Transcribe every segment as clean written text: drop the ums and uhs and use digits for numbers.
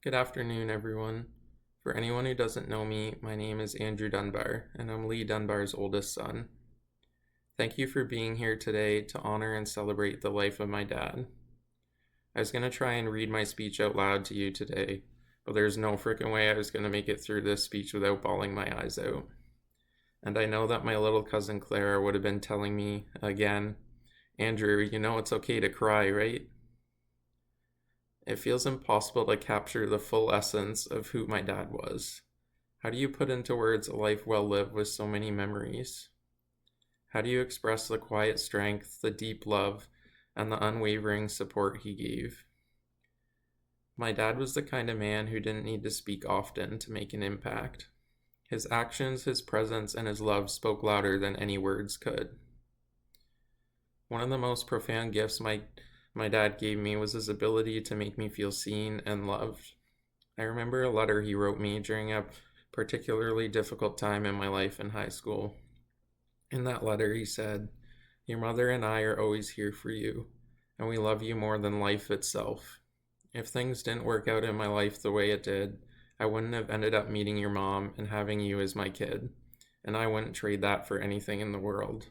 Good afternoon, everyone. For anyone who doesn't know me, my name is Andrew Dunbar, and I'm Lee Dunbar's oldest son. Thank you for being here today to honor and celebrate the life of my dad. I was going to try and read my speech out loud to you today, but there's no freaking way I was going to make it through this speech without bawling my eyes out. And I know that my little cousin Clara would have been telling me again, Andrew, you know it's okay to cry, right? It feels impossible to capture the full essence of who my dad was. How do you put into words a life well lived with so many memories? How do you express the quiet strength, the deep love, and the unwavering support he gave? My dad was the kind of man who didn't need to speak often to make an impact. His actions, his presence, and his love spoke louder than any words could. One of the most profound gifts my dad gave me was his ability to make me feel seen and loved. I remember a letter he wrote me during a particularly difficult time in my life in high school. In that letter, he said, "Your mother and I are always here for you, and we love you more than life itself. If things didn't work out in my life the way it did, I wouldn't have ended up meeting your mom and having you as my kid, and I wouldn't trade that for anything in the world."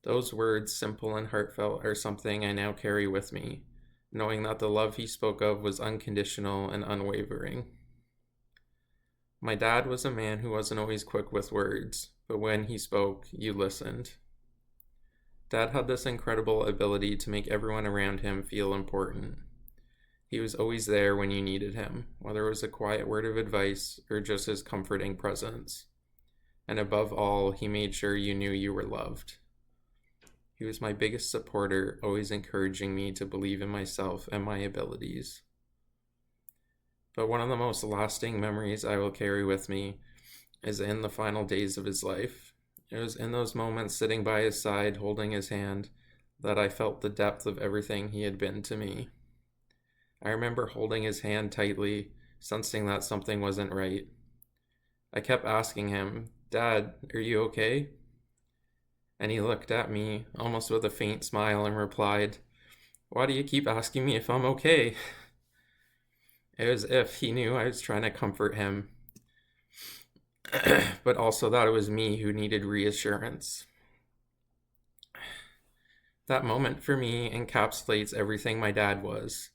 Those words, simple and heartfelt, are something I now carry with me, knowing that the love he spoke of was unconditional and unwavering. My dad was a man who wasn't always quick with words, but when he spoke, you listened. Dad had this incredible ability to make everyone around him feel important. He was always there when you needed him, whether it was a quiet word of advice or just his comforting presence. And above all, he made sure you knew you were loved. He was my biggest supporter, always encouraging me to believe in myself and my abilities. But one of the most lasting memories I will carry with me is in the final days of his life. It was in those moments sitting by his side, holding his hand, that I felt the depth of everything he had been to me. I remember holding his hand tightly, sensing that something wasn't right. I kept asking him, "Dad, are you okay?" And he looked at me, almost with a faint smile, and replied, "Why do you keep asking me if I'm okay?" It was as if he knew I was trying to comfort him, but also that it was me who needed reassurance. That moment for me encapsulates everything my dad was.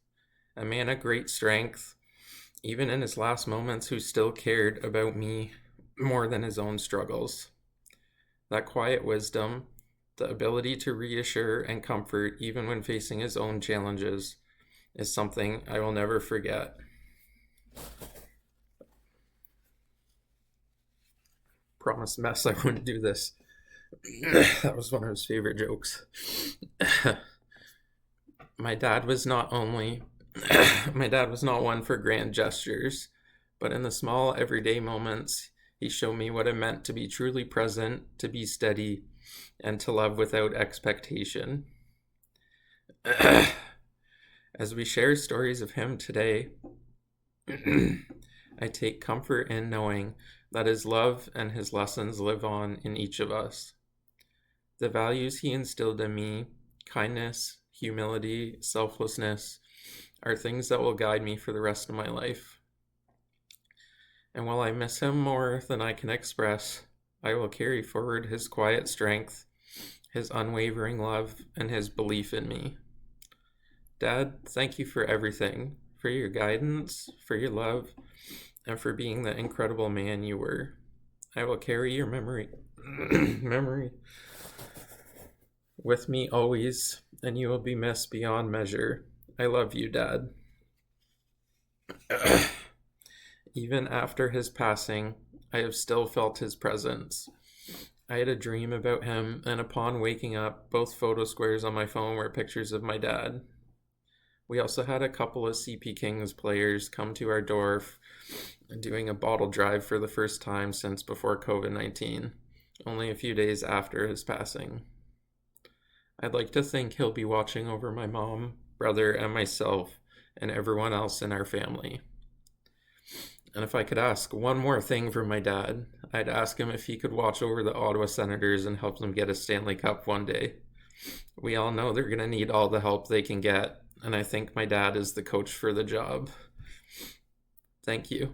A man of great strength, even in his last moments, who still cared about me more than his own struggles. That quiet wisdom, the ability to reassure and comfort even when facing his own challenges, is something I will never forget. Promise mess I wouldn't do this. That was one of his favorite jokes. My dad was not one for grand gestures, but in the small everyday moments, he showed me what it meant to be truly present, to be steady, and to love without expectation. As we share stories of him today, I take comfort in knowing that his love and his lessons live on in each of us. The values he instilled in me, kindness, humility, selflessness, are things that will guide me for the rest of my life. And while I miss him more than I can express, I will carry forward his quiet strength, his unwavering love, and his belief in me. Dad, thank you for everything, for your guidance, for your love, and for being the incredible man you were. I will carry your memory with me always, and you will be missed beyond measure. I love you, Dad. Even after his passing, I have still felt his presence. I had a dream about him, and upon waking up, both photo squares on my phone were pictures of my dad. We also had a couple of CP Kings players come to our door doing a bottle drive for the first time since before COVID-19, only a few days after his passing. I'd like to think he'll be watching over my mom, brother, and myself, and everyone else in our family. And if I could ask one more thing from my dad, I'd ask him if he could watch over the Ottawa Senators and help them get a Stanley Cup one day. We all know they're going to need all the help they can get, and I think my dad is the coach for the job. Thank you.